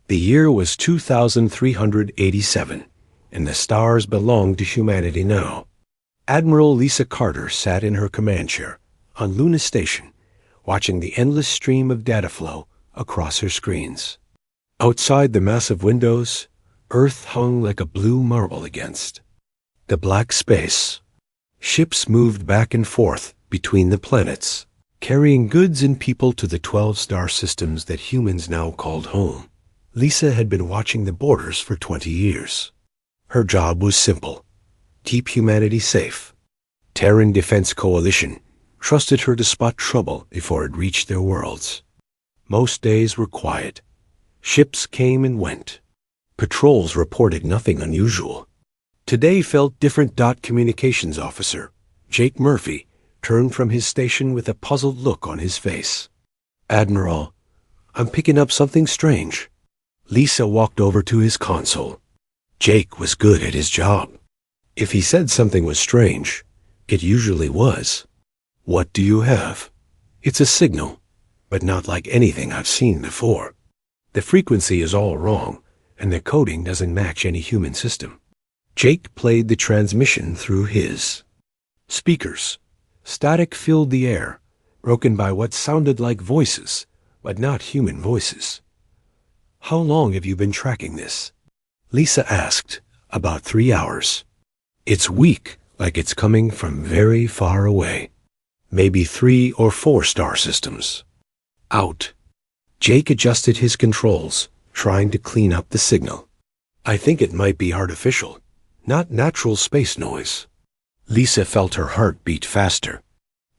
The year was 2387, and the stars belonged to humanity now. Admiral Lisa Carter sat in her command chair on Luna Station, watching the endless stream of data flow across her screens. Outside the massive windows, Earth hung like a blue marble against the black space. Ships moved back and forth between the planets, carrying goods and people to the 12 star systems that humans now called home. Lisa had been watching the borders for 20 years. Her job was simple: keep humanity safe. Terran Defense Coalition trusted her to spot trouble before it reached their worlds. Most days were quiet. Ships came and went. Patrols reported nothing unusual. Today felt different. Communications Officer Jake Murphy turned from his station with a puzzled look on his face. "Admiral, I'm picking up something strange." Lisa walked over to his console. Jake was good at his job. If he said something was strange, it usually was. "What do you have?" "It's a signal, but not like anything I've seen before. The frequency is all wrong, and the coding doesn't match any human system." Jake played the transmission through his speakers. Static filled the air, broken by what sounded like voices, but not human voices. "How long have you been tracking this?" Lisa asked. "About 3 hours. It's weak, like it's coming from very far away. Maybe 3 or 4 star systems." "Out." Jake adjusted his controls, trying to clean up the signal. "I think it might be artificial, not natural space noise." Lisa felt her heart beat faster.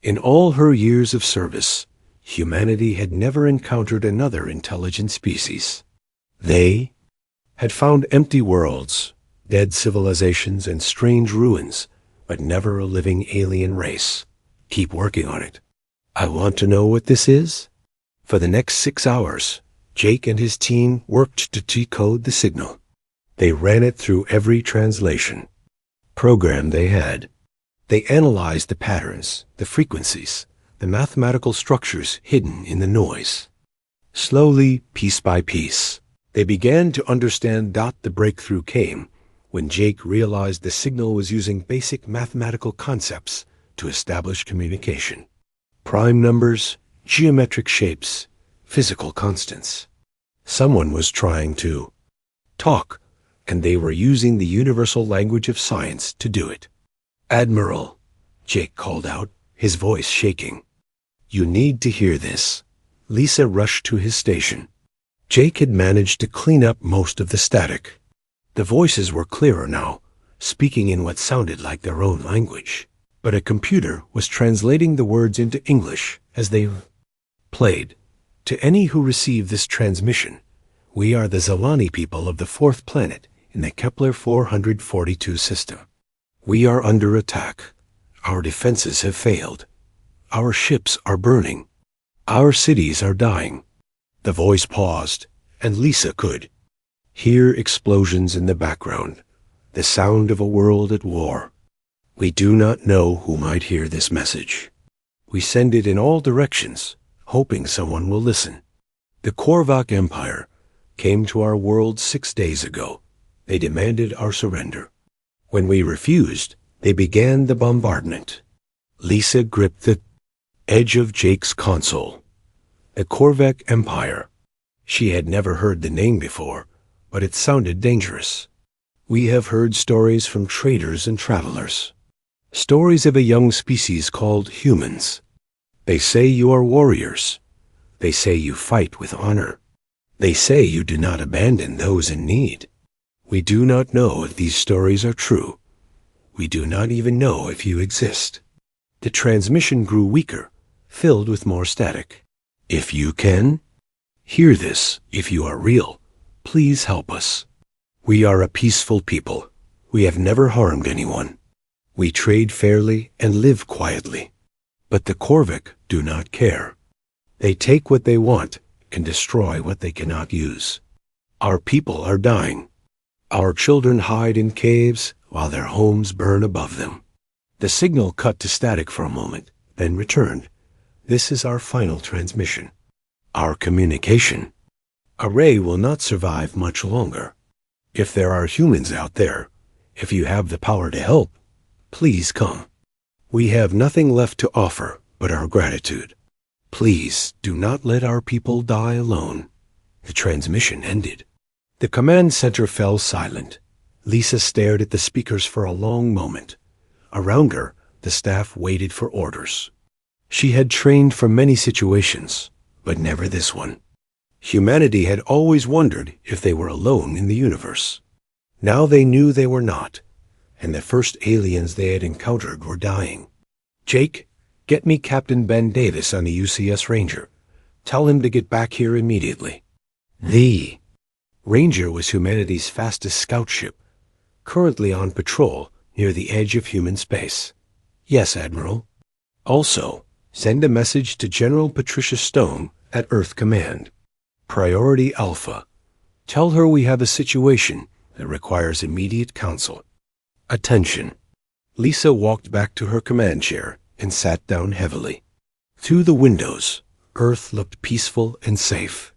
In all her years of service, humanity had never encountered another intelligent species. They had found empty worlds, dead civilizations, and strange ruins, but never a living alien race. "Keep working on it." "I want to know what this is." For the next 6 hours, Jake and his team worked to decode the signal. They ran it through every translation program they had. They analyzed the patterns, the frequencies, the mathematical structures hidden in the noise. Slowly, piece by piece, they began to understand. The breakthrough came when Jake realized the signal was using basic mathematical concepts to establish communication. Prime numbers, geometric shapes, physical constants. Someone was trying to talk, and they were using the universal language of science to do it. "Admiral," Jake called out, his voice shaking. "You need to hear this." Lisa rushed to his station. Jake had managed to clean up most of the static. The voices were clearer now, speaking in what sounded like their own language. But a computer was translating the words into English as they played. "To any who receive this transmission, we are the Zalani people of the 4th planet in the Kepler 442 system. We are under attack. Our defenses have failed. Our ships are burning. Our cities are dying." The voice paused, and Lisa could hear explosions in the background, the sound of a world at war. "We do not know who might hear this message. We send it in all directions, hoping someone will listen. The Korvac Empire came to our world 6 days ago. They demanded our surrender. When we refused, they began the bombardment." Lisa gripped the edge of Jake's console. The Korvac Empire. She had never heard the name before, but it sounded dangerous. "We have heard stories from traders and travelers. Stories of a young species called humans. They say you are warriors. They say you fight with honor. They say you do not abandon those in need. We do not know if these stories are true. We do not even know if you exist." The transmission grew weaker, filled with more static. "If you can hear this, if you are real, please help us. We are a peaceful people. We have never harmed anyone. We trade fairly and live quietly. But the Korvac do not care. They take what they want and destroy what they cannot use. Our people are dying. Our children hide in caves while their homes burn above them." The signal cut to static for a moment, then returned. "This is our final transmission. Our communication. A ray will not survive much longer. If there are humans out there, if you have the power to help, please come. We have nothing left to offer but our gratitude. Please do not let our people die alone." The transmission ended. The command center fell silent. Lisa stared at the speakers for a long moment. Around her, the staff waited for orders. She had trained for many situations, but never this one. Humanity had always wondered if they were alone in the universe. Now they knew they were not, and the first aliens they had encountered were dying. "Jake, get me Captain Ben Davis on the UCS Ranger. Tell him to get back here immediately." The Ranger was humanity's fastest scout ship, currently on patrol near the edge of human space. "Yes, Admiral." "Also, send a message to General Patricia Stone at Earth Command. Priority Alpha. Tell her we have a situation that requires immediate counsel. Attention." Lisa walked back to her command chair and sat down heavily. Through the windows, Earth looked peaceful and safe.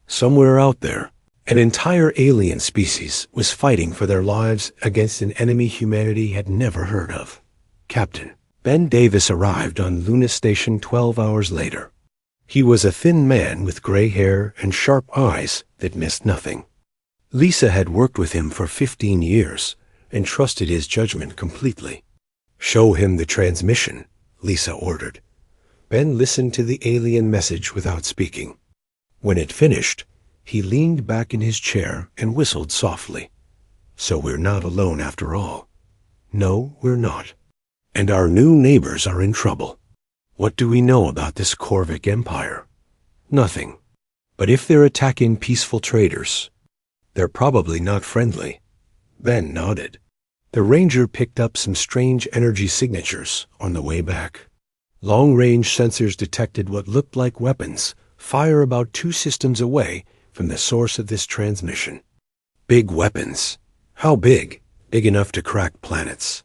Somewhere out there, an entire alien species was fighting for their lives against an enemy humanity had never heard of. Captain Ben Davis arrived on Luna Station 12 hours later. He was a thin man with gray hair and sharp eyes that missed nothing. Lisa had worked with him for 15 years and trusted his judgment completely. "Show him the transmission," Lisa ordered. Ben listened to the alien message without speaking. When it finished, he leaned back in his chair and whistled softly. "So we're not alone after all." "No, we're not. And our new neighbors are in trouble. What do we know about this Corvic Empire? Nothing. But if they're attacking peaceful traders, they're probably not friendly." Ben nodded. The Ranger picked up some strange energy signatures on the way back. Long-range sensors detected what looked like weapons fire about 2 systems away from the source of this transmission. Big weapons. How big? Big enough to crack planets.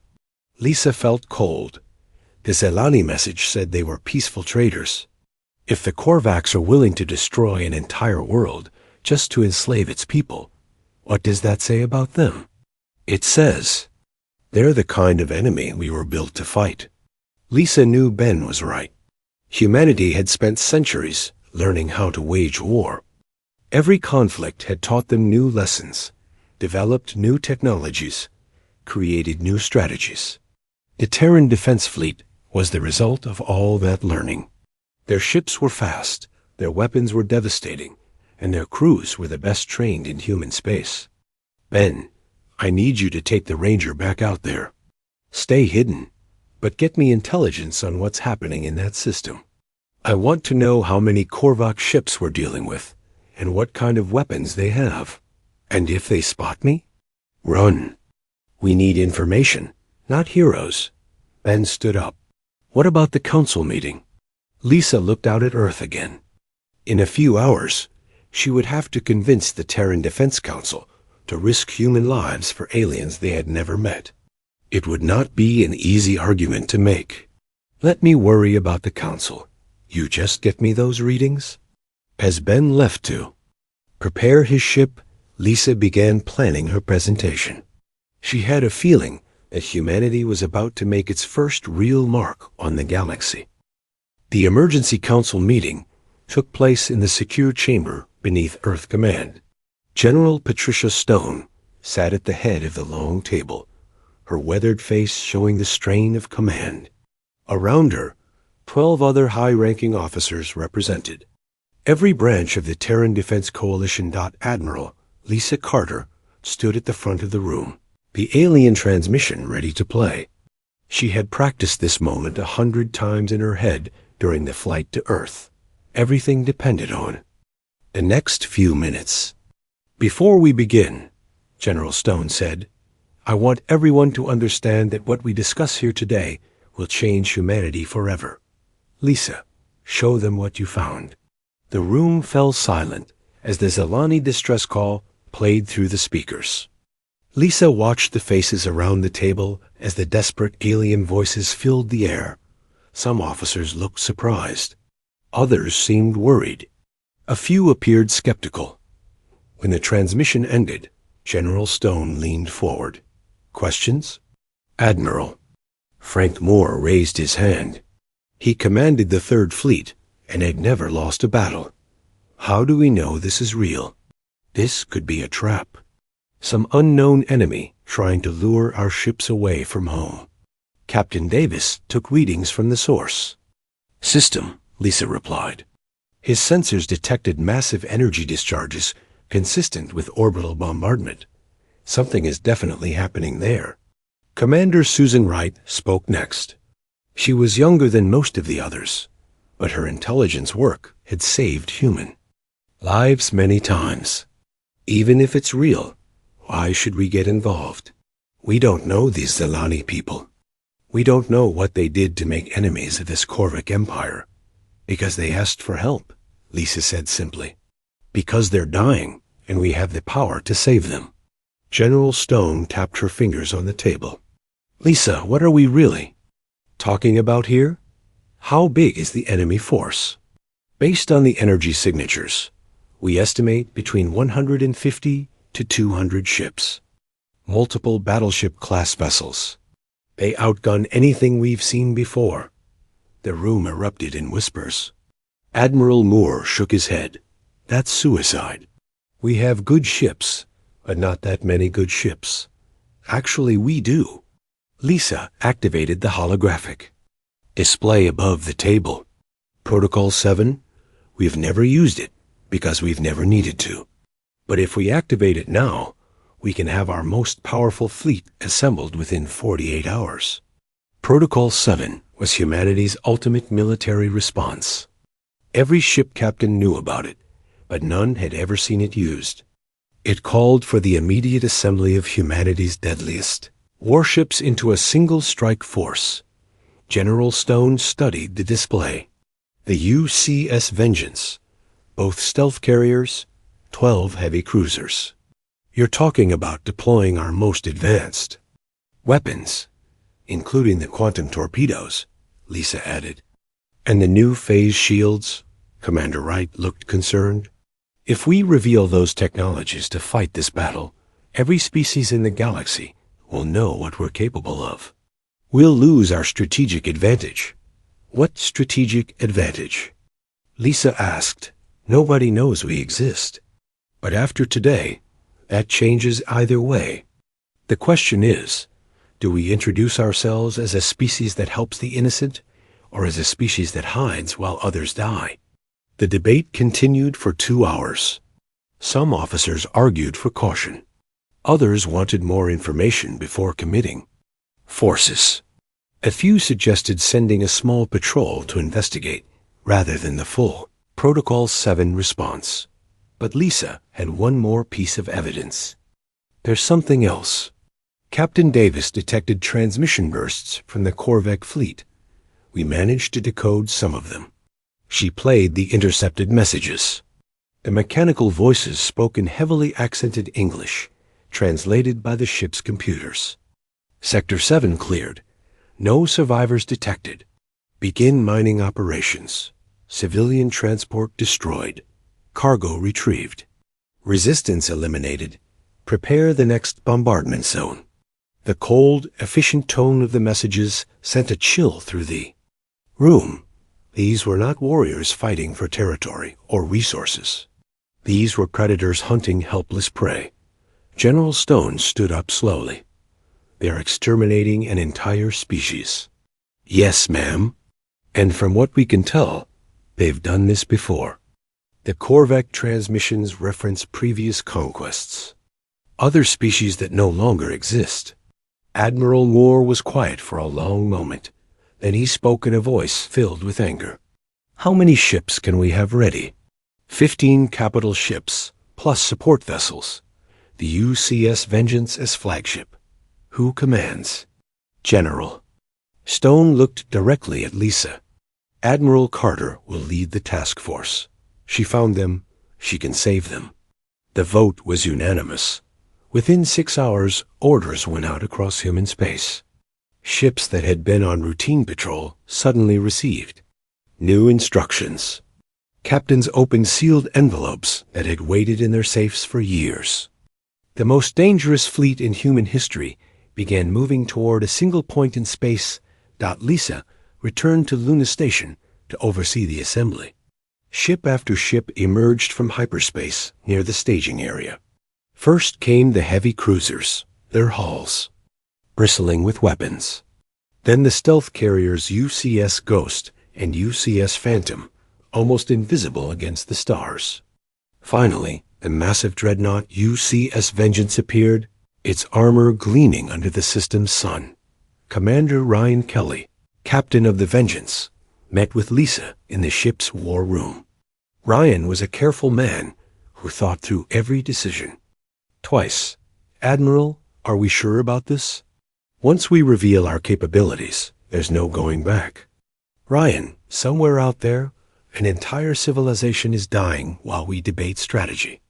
Lisa felt cold. The Zelani message said they were peaceful traders. If the Korvax are willing to destroy an entire world just to enslave its people, what does that say about them? It says, they're the kind of enemy we were built to fight. Lisa knew Ben was right. Humanity had spent centuries learning how to wage war. Every conflict had taught them new lessons, developed new technologies, created new strategies. The Terran Defense Fleet was the result of all that learning. Their ships were fast, their weapons were devastating, and their crews were the best trained in human space. "Ben, I need you to take the Ranger back out there. Stay hidden, but get me intelligence on what's happening in that system. I want to know how many Korvax ships we're dealing with, and what kind of weapons they have. And if they spot me, run. We need information, not heroes." Ben stood up. "What about the council meeting?" Lisa looked out at Earth again. In a few hours, she would have to convince the Terran Defense Council to risk human lives for aliens they had never met. It would not be an easy argument to make. "Let me worry about the council. You just get me those readings?" As Ben left to prepare his ship, Lisa began planning her presentation. She had a feeling that humanity was about to make its first real mark on the galaxy. The emergency council meeting took place in the secure chamber beneath Earth Command. General Patricia Stone sat at the head of the long table, her weathered face showing the strain of command. Around her, 12 other high-ranking officers represented. Every branch of the Terran Defense Coalition. Admiral Lisa Carter stood at the front of the room, the alien transmission ready to play. She had practiced this moment 100 times in her head during the flight to Earth. Everything depended on the next few minutes. "Before we begin," General Stone said, "I want everyone to understand that what we discuss here today will change humanity forever. Lisa, show them what you found." The room fell silent as the Zelani distress call played through the speakers. Lisa watched the faces around the table as the desperate alien voices filled the air. Some officers looked surprised. Others seemed worried. A few appeared skeptical. When the transmission ended, General Stone leaned forward. Questions? Admiral. Frank Moore raised his hand. He commanded the Third Fleet and had never lost a battle. How do we know this is real? This could be a trap. Some unknown enemy trying to lure our ships away from home. Captain Davis took readings from the source. System, Lisa replied. His sensors detected massive energy discharges consistent with orbital bombardment. Something is definitely happening there. Commander Susan Wright spoke next. She was younger than most of the others, but her intelligence work had saved human lives many times. Even if it's real, why should we get involved? We don't know these Zelani people. We don't know what they did to make enemies of this Korvac Empire. Because they asked for help, Lisa said simply. Because they're dying, and we have the power to save them. General Stone tapped her fingers on the table. Lisa, what are we really talking about here? How big is the enemy force? Based on the energy signatures, we estimate between 150 to 200 ships. Multiple battleship-class vessels. They outgun anything we've seen before. The room erupted in whispers. Admiral Moore shook his head. That's suicide. We have good ships, but not that many good ships. Actually, we do. Lisa activated the holographic display above the table. Protocol 7, we've never used it because we've never needed to. But if we activate it now, we can have our most powerful fleet assembled within 48 hours. Protocol 7 was humanity's ultimate military response. Every ship captain knew about it, but none had ever seen it used. It called for the immediate assembly of humanity's deadliest warships into a single strike force. General Stone studied the display. The UCS Vengeance, both stealth carriers, 12 heavy cruisers. You're talking about deploying our most advanced weapons, including the quantum torpedoes, Lisa added. And the new phase shields? Commander Wright looked concerned. If we reveal those technologies to fight this battle, every species in the galaxy will know what we're capable of. We'll lose our strategic advantage. What strategic advantage? Lisa asked. Nobody knows we exist. But after today, that changes either way. The question is, do we introduce ourselves as a species that helps the innocent, or as a species that hides while others die? The debate continued for 2 hours. Some officers argued for caution. Others wanted more information before committing. Forces. A few suggested sending a small patrol to investigate, rather than the full Protocol 7 response. But Lisa had one more piece of evidence. There's something else. Captain Davis detected transmission bursts from the Korvac fleet. We managed to decode some of them. She played the intercepted messages. The mechanical voices spoke in heavily accented English, translated by the ship's computers. Sector 7 cleared. No survivors detected. Begin mining operations. Civilian transport destroyed. Cargo retrieved. Resistance eliminated. Prepare the next bombardment zone. The cold, efficient tone of the messages sent a chill through the room. These were not warriors fighting for territory or resources. These were predators hunting helpless prey. General Stone stood up slowly. They are exterminating an entire species. Yes, ma'am. And from what we can tell, they've done this before. The Korvac transmissions reference previous conquests. Other species that no longer exist. Admiral Moore was quiet for a long moment. Then he spoke in a voice filled with anger. How many ships can we have ready? 15 capital ships, plus support vessels. The UCS Vengeance as flagship. Who commands? General. Stone looked directly at Lisa. Admiral Carter will lead the task force. She found them. She can save them. The vote was unanimous. Within 6 hours, orders went out across human space. Ships that had been on routine patrol suddenly received new instructions. Captains opened sealed envelopes that had waited in their safes for years. The most dangerous fleet in human history began moving toward a single point in space. Lisa returned to Luna Station to oversee the assembly. Ship after ship emerged from hyperspace near the staging area. First came the heavy cruisers, their hulls bristling with weapons. Then the stealth carriers UCS Ghost and UCS Phantom, almost invisible against the stars. Finally, the massive dreadnought UCS Vengeance appeared, its armor gleaming under the system's sun. Commander Ryan Kelly, captain of the Vengeance, met with Lisa in the ship's war room. Ryan was a careful man who thought through every decision. Twice, "Admiral, are we sure about this? Once we reveal our capabilities, there's no going back. Ryan, somewhere out there, an entire civilization is dying while we debate strategy.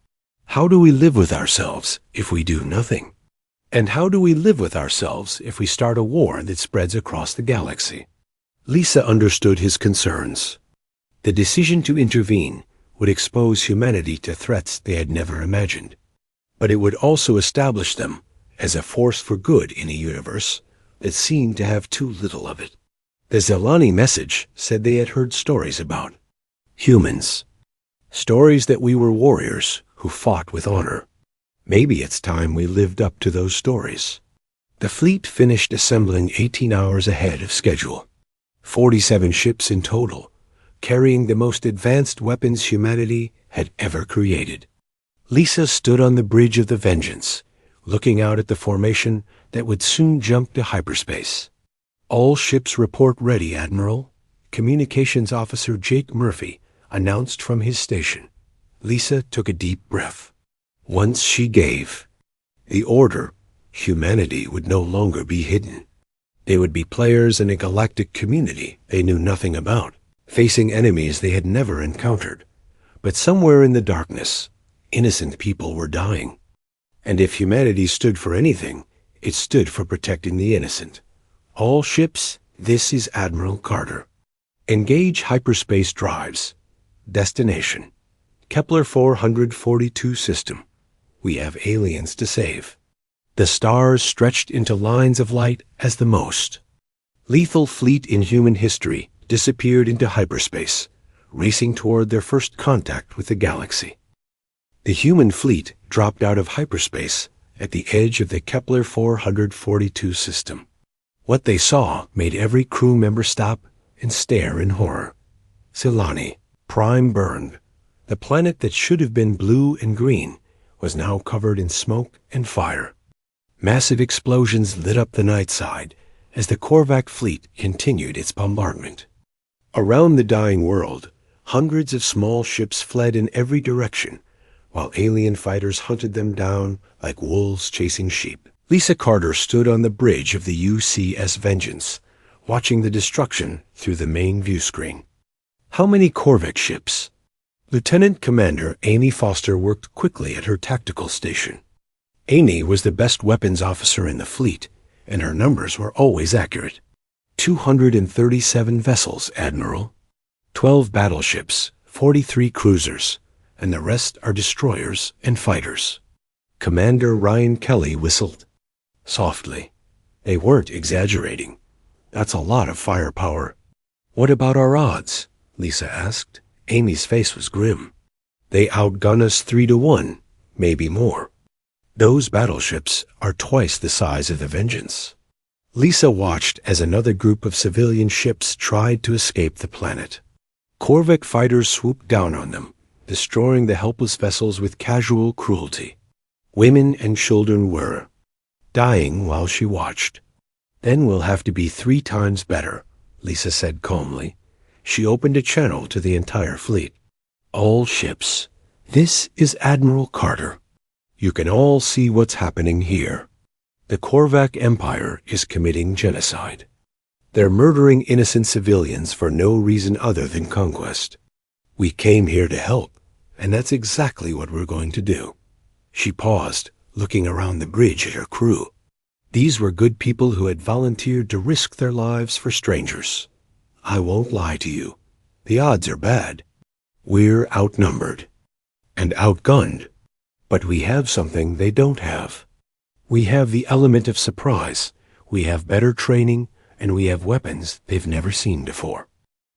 How do we live with ourselves if we do nothing? And how do we live with ourselves if we start a war that spreads across the galaxy?" Lisa understood his concerns. The decision to intervene would expose humanity to threats they had never imagined, but it would also establish them as a force for good in a universe that seemed to have too little of it. The Zelani message said they had heard stories about humans, stories that we were warriors who fought with honor. Maybe it's time we lived up to those stories. The fleet finished assembling 18 hours ahead of schedule. 47 ships in total, carrying the most advanced weapons humanity had ever created. Lisa stood on the bridge of the Vengeance, looking out at the formation that would soon jump to hyperspace. "All ships report ready, Admiral," Communications Officer Jake Murphy announced from his station. Lisa took a deep breath. Once she gave the order, humanity would no longer be hidden. They would be players in a galactic community they knew nothing about, facing enemies they had never encountered. But somewhere in the darkness, innocent people were dying. And if humanity stood for anything, it stood for protecting the innocent. "All ships, this is Admiral Carter. Engage hyperspace drives. Destination: Kepler 442 system. We have aliens to save." The stars stretched into lines of light as the most lethal fleet in human history disappeared into hyperspace, racing toward their first contact with the galaxy. The human fleet dropped out of hyperspace at the edge of the Kepler 442 system. What they saw made every crew member stop and stare in horror. Zelani, prime burned. The planet that should have been blue and green was now covered in smoke and fire. Massive explosions lit up the night side as the Korvac fleet continued its bombardment. Around the dying world, hundreds of small ships fled in every direction, while alien fighters hunted them down like wolves chasing sheep. Lisa Carter stood on the bridge of the UCS Vengeance, watching the destruction through the main view screen. How many Korvac ships? Lieutenant Commander Amy Foster worked quickly at her tactical station. Amy was the best weapons officer in the fleet, and her numbers were always accurate. 237 vessels, Admiral. 12 battleships, 43 cruisers, and the rest are destroyers and fighters. Commander Ryan Kelly whistled softly. They weren't exaggerating. That's a lot of firepower. What about our odds? Lisa asked. Amy's face was grim. They outgun us 3-1, maybe more. Those battleships are twice the size of the Vengeance. Lisa watched as another group of civilian ships tried to escape the planet. Korvac fighters swooped down on them, destroying the helpless vessels with casual cruelty. Women and children were dying while she watched. Then we'll have to be 3 times better, Lisa said calmly. She opened a channel to the entire fleet. All ships, this is Admiral Carter. You can all see what's happening here. The Korvac Empire is committing genocide. They're murdering innocent civilians for no reason other than conquest. We came here to help, and that's exactly what we're going to do. She paused, looking around the bridge at her crew. These were good people who had volunteered to risk their lives for strangers. I won't lie to you. The odds are bad. We're outnumbered and outgunned, but we have something they don't have. We have the element of surprise, we have better training, and we have weapons they've never seen before.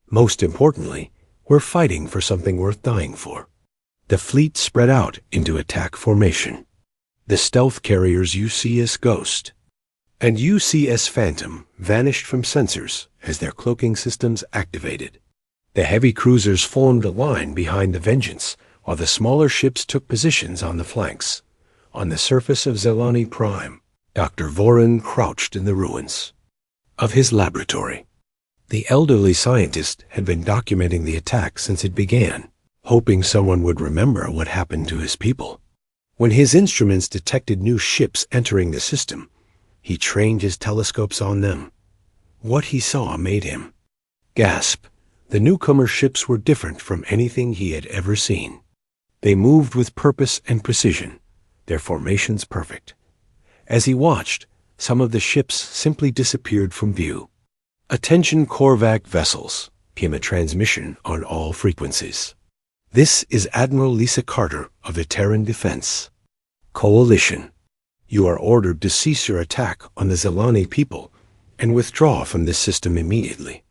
Most importantly, we're fighting for something worth dying for. The fleet spread out into attack formation. The stealth carriers UCS Ghost and UCS Phantom vanished from sensors as their cloaking systems activated. The heavy cruisers formed a line behind the Vengeance, while the smaller ships took positions on the flanks. On the surface of Zelani Prime, Dr. Voran crouched in the ruins of his laboratory. The elderly scientist had been documenting the attack since it began, hoping someone would remember what happened to his people. When his instruments detected new ships entering the system, he trained his telescopes on them. What he saw made him gasp. The newcomer ships were different from anything he had ever seen. They moved with purpose and precision, their formations perfect. As he watched, some of the ships simply disappeared from view. "Attention Korvac vessels," came a transmission on all frequencies. "This is Admiral Lisa Carter of the Terran Defense Coalition. You are ordered to cease your attack on the Zelani people and withdraw from this system immediately."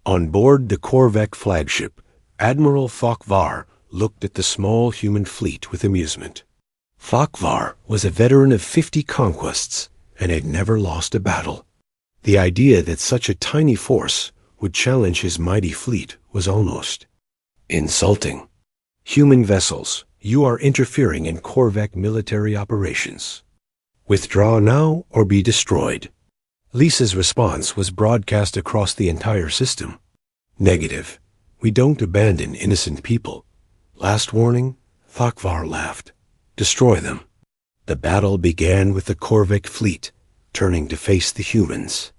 On board the Korvac flagship, Admiral Thokvar looked at the small human fleet with amusement. Thokvar was a veteran of 50 conquests and had never lost a battle. The idea that such a tiny force would challenge his mighty fleet was almost insulting. "Human vessels, you are interfering in Korvac military operations. Withdraw now or be destroyed." Lisa's response was broadcast across the entire system. "Negative. We don't abandon innocent people. Last warning," Thokvar laughed. "Destroy them." The battle began with the Korvac fleet turning to face the humans.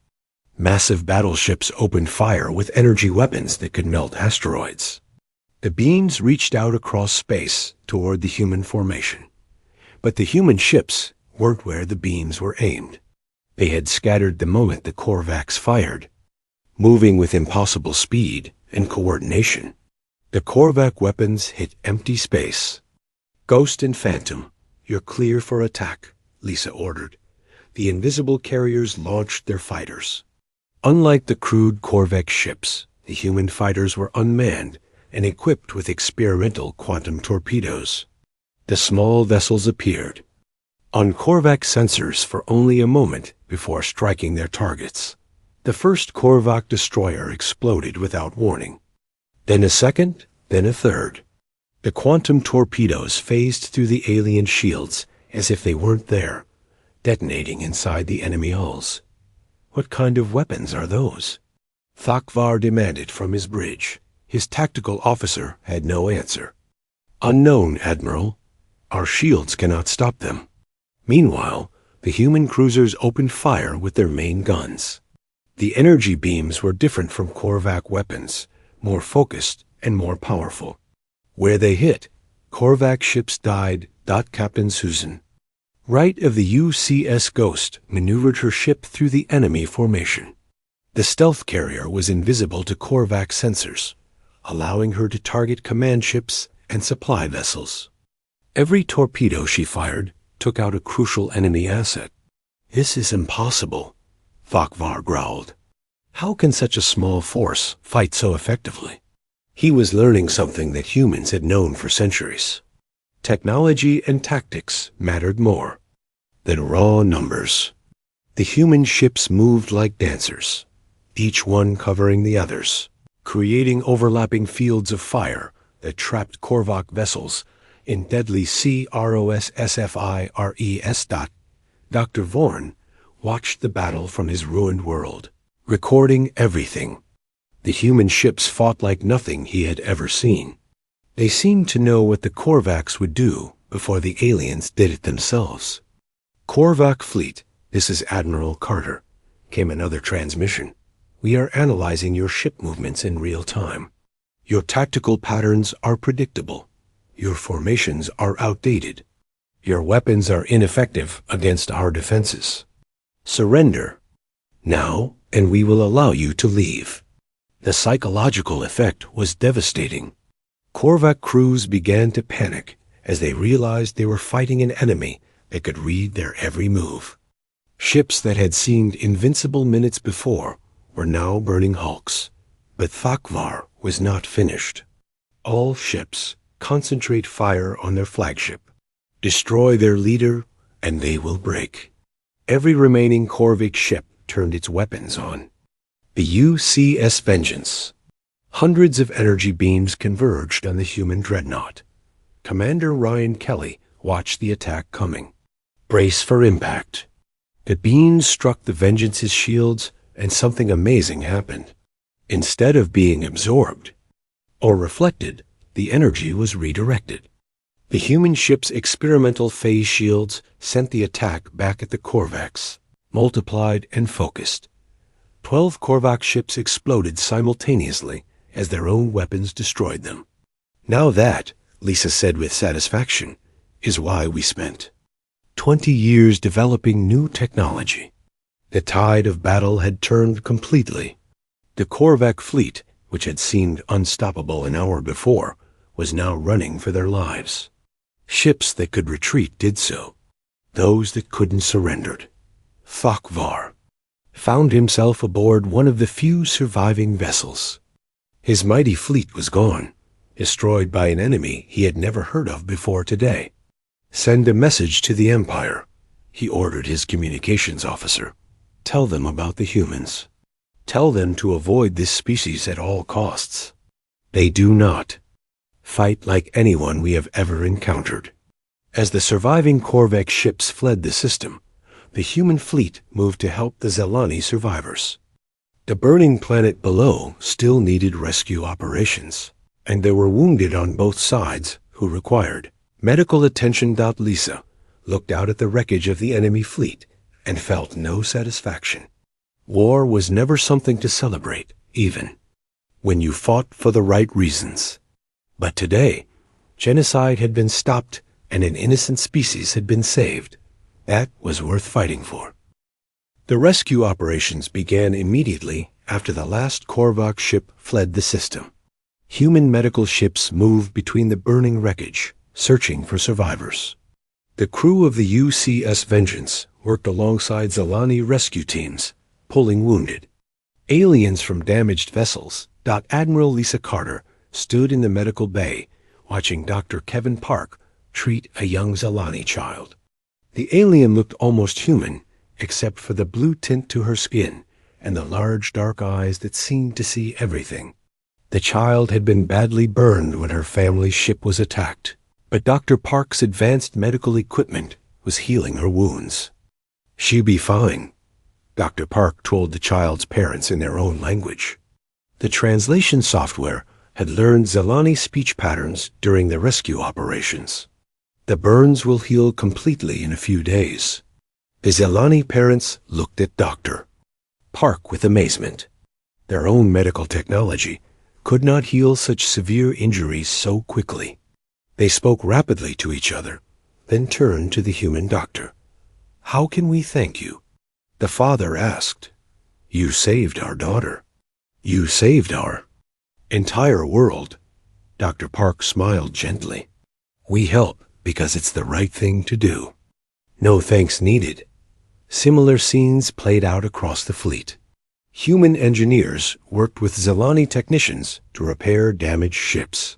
Massive battleships opened fire with energy weapons that could melt asteroids. The beams reached out across space toward the human formation. But the human ships weren't where the beams were aimed. They had scattered the moment the Korvacs fired. Moving with impossible speed and coordination, the Korvac weapons hit empty space. "Ghost and Phantom, you're clear for attack," Lisa ordered. The invisible carriers launched their fighters. Unlike the crude Korvac ships, the human fighters were unmanned and equipped with experimental quantum torpedoes. The small vessels appeared on Korvac sensors for only a moment before striking their targets. The first Korvac destroyer exploded without warning. Then a second, then a third. The quantum torpedoes phased through the alien shields as if they weren't there, detonating inside the enemy hulls. "What kind of weapons are those?" Thokvar demanded from his bridge. His tactical officer had no answer. "Unknown, Admiral. Our shields cannot stop them." Meanwhile, the human cruisers opened fire with their main guns. The energy beams were different from Korvac weapons, more focused and more powerful. Where they hit, Korvac ships died. Captain Susan, right of the UCS Ghost, maneuvered her ship through the enemy formation. The stealth carrier was invisible to Korvac sensors, allowing her to target command ships and supply vessels. Every torpedo she fired took out a crucial enemy asset. "This is impossible," Thokvar growled. "How can such a small force fight so effectively?" He was learning something that humans had known for centuries. Technology and tactics mattered more than raw numbers. The human ships moved like dancers, each one covering the others, creating overlapping fields of fire that trapped Korvac vessels in deadly CROS SFI RES. Dr. Vorn watched the battle from his ruined world, recording everything. The human ships fought like nothing he had ever seen. They seemed to know what the Korvacs would do before the aliens did it themselves. "Korvac fleet, this is Admiral Carter," came another transmission. "We are analyzing your ship movements in real time. Your tactical patterns are predictable. Your formations are outdated. Your weapons are ineffective against our defenses. Surrender now, and we will allow you to leave." The psychological effect was devastating. Korvac crews began to panic as they realized they were fighting an enemy that could read their every move. Ships that had seemed invincible minutes before were now burning hulks. But Thakvar was not finished. All ships concentrate fire on their flagship. Destroy their leader, and they will break. Every remaining Korvac ship turned its weapons on. The UCS Vengeance. Hundreds of energy beams converged on the human dreadnought. Commander Ryan Kelly watched the attack coming. Brace for impact. The beams struck the Vengeance's shields, and something amazing happened. Instead of being absorbed or reflected, the energy was redirected. The human ship's experimental phase shields sent the attack back at the Korvacs, multiplied and focused. 12 Korvac ships exploded simultaneously as their own weapons destroyed them. Now that, Lisa said with satisfaction, is why we spent 20 years developing new technology. The tide of battle had turned completely. The Korvac fleet, which had seemed unstoppable an hour before, was now running for their lives. Ships that could retreat did so. Those that couldn't surrendered. Thakvar found himself aboard one of the few surviving vessels. His mighty fleet was gone, destroyed by an enemy he had never heard of before today. Send a message to the Empire, he ordered his communications officer. Tell them about the humans. Tell them to avoid this species at all costs. They do not fight like anyone we have ever encountered. As the surviving Korvac ships fled the system, the human fleet moved to help the Zelani survivors. The burning planet below still needed rescue operations, and there were wounded on both sides who required medical attention. Lisa looked out at the wreckage of the enemy fleet and felt no satisfaction. War was never something to celebrate, even when you fought for the right reasons. But today, genocide had been stopped and an innocent species had been saved. That was worth fighting for. The rescue operations began immediately after the last Korvac ship fled the system. Human medical ships moved between the burning wreckage, searching for survivors. The crew of the UCS Vengeance worked alongside Zelani rescue teams, pulling wounded. Aliens from damaged vessels. Admiral Lisa Carter stood in the medical bay, watching Dr. Kevin Park treat a young Zelani child. The alien looked almost human, except for the blue tint to her skin and the large dark eyes that seemed to see everything. The child had been badly burned when her family's ship was attacked, but Dr. Park's advanced medical equipment was healing her wounds. She'd be fine, Dr. Park told the child's parents in their own language. The translation software had learned Zelani speech patterns during the rescue operations. The burns will heal completely in a few days. The Zelani parents looked at Dr. Park with amazement. Their own medical technology could not heal such severe injuries so quickly. They spoke rapidly to each other, then turned to the human doctor. "How can we thank you?" The father asked. "You saved our daughter. You saved our entire world." Dr. Park smiled gently. "We help because it's the right thing to do. No thanks needed." Similar scenes played out across the fleet. Human engineers worked with Zelani technicians to repair damaged ships.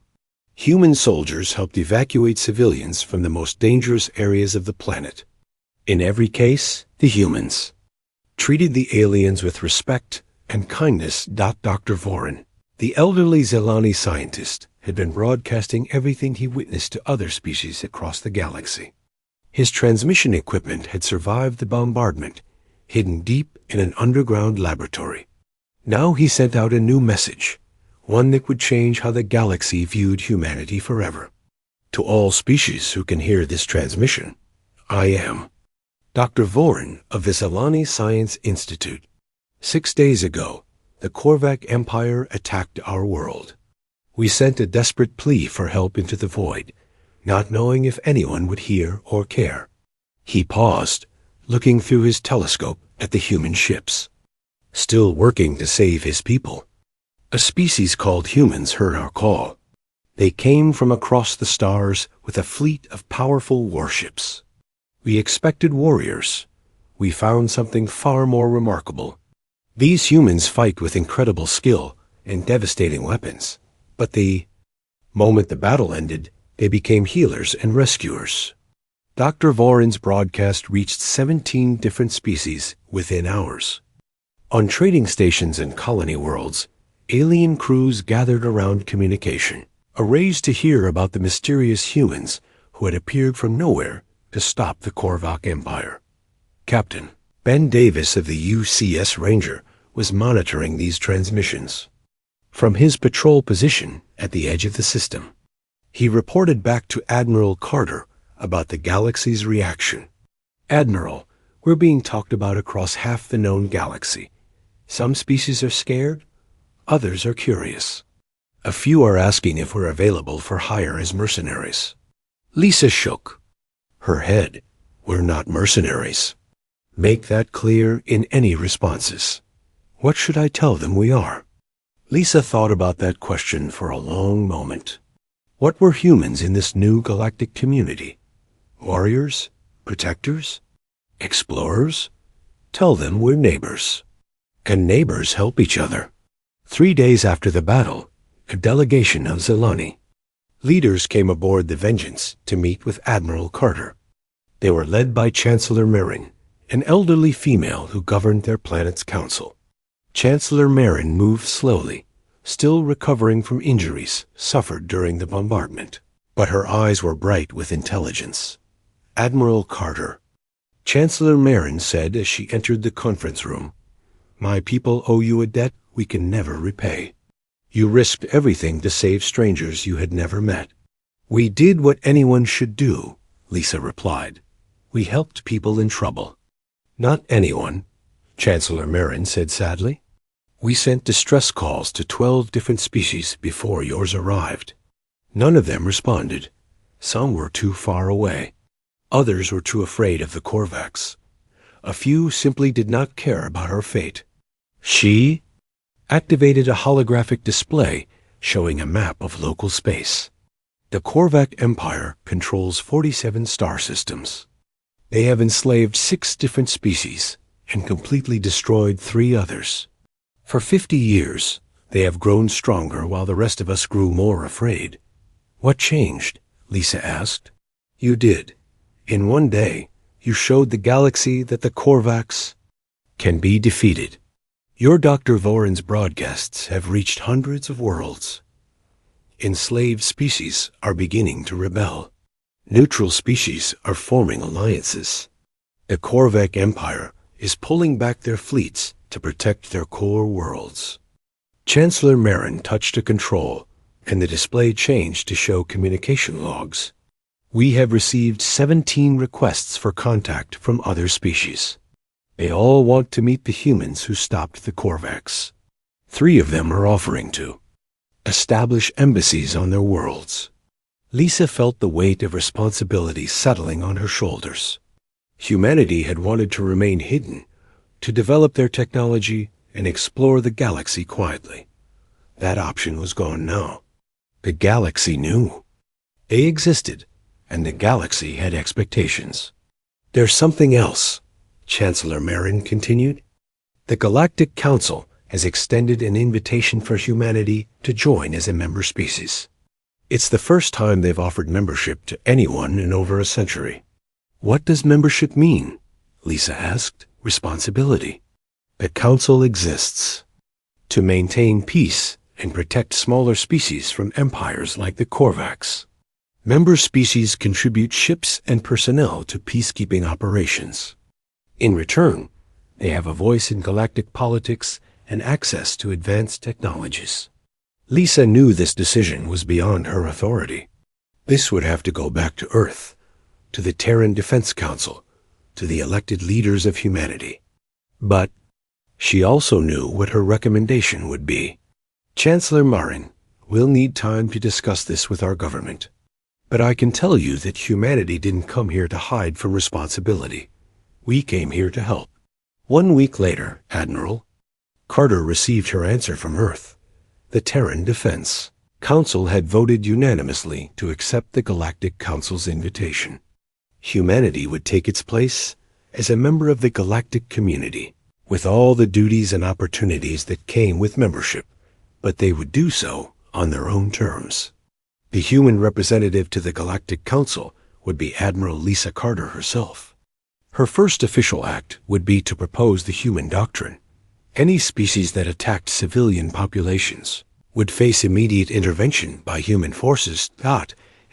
Human soldiers helped evacuate civilians from the most dangerous areas of the planet. In every case, the humans treated the aliens with respect and kindness. Dr. Vorin, the elderly Zelani scientist, had been broadcasting everything he witnessed to other species across the galaxy. His transmission equipment had survived the bombardment, hidden deep in an underground laboratory. Now he sent out a new message, one that would change how the galaxy viewed humanity forever. To all species who can hear this transmission, I am Dr. Vorin of the Zelani Science Institute. 6 days ago, the Korvac Empire attacked our world. We sent a desperate plea for help into the void, not knowing if anyone would hear or care. He paused, looking through his telescope at the human ships. Still working to save his people. A species called humans heard our call. They came from across the stars with a fleet of powerful warships. We expected warriors. We found something far more remarkable. These humans fight with incredible skill and devastating weapons, but the moment the battle ended, they became healers and rescuers. Dr. Vorin's broadcast reached 17 different species within hours. On trading stations and colony worlds, alien crews gathered around communication, amazed to hear about the mysterious humans who had appeared from nowhere to stop the Korvac Empire. Captain Ben Davis of the UCS Ranger was monitoring these transmissions. From his patrol position at the edge of the system, he reported back to Admiral Carter about the galaxy's reaction. "Admiral, we're being talked about across half the known galaxy. Some species are scared, others are curious. A few are asking if we're available for hire as mercenaries." Lisa shook her head. "We're not mercenaries. Make that clear in any responses. What should I tell them we are?" Lisa thought about that question for a long moment. What were humans in this new galactic community? Warriors? Protectors? Explorers? Tell them we're neighbors. Can neighbors help each other? 3 days after the battle, a delegation of Zelani leaders came aboard the Vengeance to meet with Admiral Carter. They were led by Chancellor Marin, an elderly female who governed their planet's council. Chancellor Marin moved slowly, still recovering from injuries suffered during the bombardment, but her eyes were bright with intelligence. "Admiral Carter," Chancellor Marin said as she entered the conference room, "my people owe you a debt we can never repay. You risked everything to save strangers you had never met." "We did what anyone should do," Lisa replied. "We helped people in trouble." "Not anyone," Chancellor Marin said sadly. "We sent distress calls to 12 different species before yours arrived. None of them responded. Some were too far away. Others were too afraid of the Korvacs. A few simply did not care about our fate." She activated a holographic display showing a map of local space. The Korvac Empire controls 47 star systems. They have enslaved 6 different species and completely destroyed 3 others. For 50 years, they have grown stronger while the rest of us grew more afraid. "What changed?" Lisa asked. "You did. In one day, you showed the galaxy that the Korvacs can be defeated. Your Dr. Vorin's broadcasts have reached hundreds of worlds. Enslaved species are beginning to rebel. Neutral species are forming alliances. The Korvac Empire is pulling back their fleets to protect their core worlds." Chancellor Marin touched a control, and the display changed to show communication logs. "We have received 17 requests for contact from other species. They all want to meet the humans who stopped the Korvacs. 3 of them are offering to establish embassies on their worlds." Lisa felt the weight of responsibility settling on her shoulders. Humanity had wanted to remain hidden, to develop their technology and explore the galaxy quietly. That option was gone now. The galaxy knew. They existed, and the galaxy had expectations. "There's something else," Chancellor Marin continued. "The Galactic Council has extended an invitation for humanity to join as a member species. It's the first time they've offered membership to anyone in over a century." "What does membership mean?" Lisa asked. "Responsibility." "The Council exists to maintain peace and protect smaller species from empires like the Korvacs. Member species contribute ships and personnel to peacekeeping operations. In return, they have a voice in galactic politics and access to advanced technologies." Lisa knew this decision was beyond her authority. This would have to go back to Earth, to the Terran Defense Council, to the elected leaders of humanity. But she also knew what her recommendation would be. "Chancellor Marin, we'll need time to discuss this with our government. But I can tell you that humanity didn't come here to hide from responsibility. We came here to help." 1 week later, Admiral Carter received her answer from Earth, the Terran Defense Council had voted unanimously to accept the Galactic Council's invitation. Humanity would take its place as a member of the galactic community, with all the duties and opportunities that came with membership, but they would do so on their own terms. The human representative to the Galactic Council would be Admiral Lisa Carter herself. Her first official act would be to propose the human doctrine. Any species that attacked civilian populations would face immediate intervention by human forces,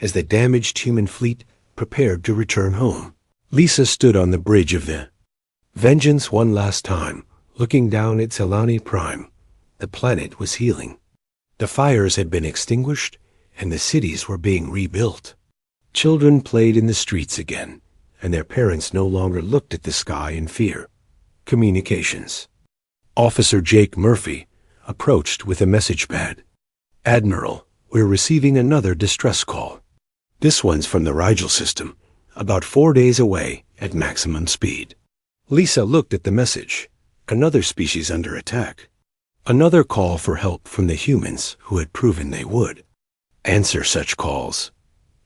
as the damaged human fleet prepared to return home. Lisa stood on the bridge of the Vengeance one last time, looking down at Zelani Prime. The planet was healing. The fires had been extinguished, and the cities were being rebuilt. Children played in the streets again, and their parents no longer looked at the sky in fear. Communications. Officer Jake Murphy approached with a message pad. Admiral, we're receiving another distress call. This one's from the Rigel system, about 4 days away at maximum speed. Lisa looked at the message. Another species under attack. Another call for help from the humans who had proven they would. Answer such calls.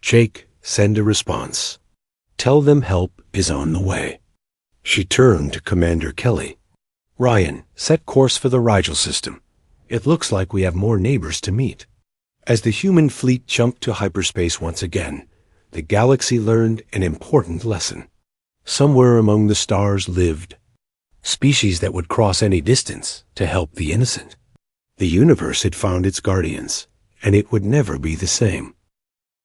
Jake, send a response. Tell them help is on the way. She turned to Commander Kelly. Ryan, set course for the Rigel system. It looks like we have more neighbors to meet. As the human fleet jumped to hyperspace once again, the galaxy learned an important lesson. Somewhere among the stars lived species that would cross any distance to help the innocent. The universe had found its guardians, and it would never be the same.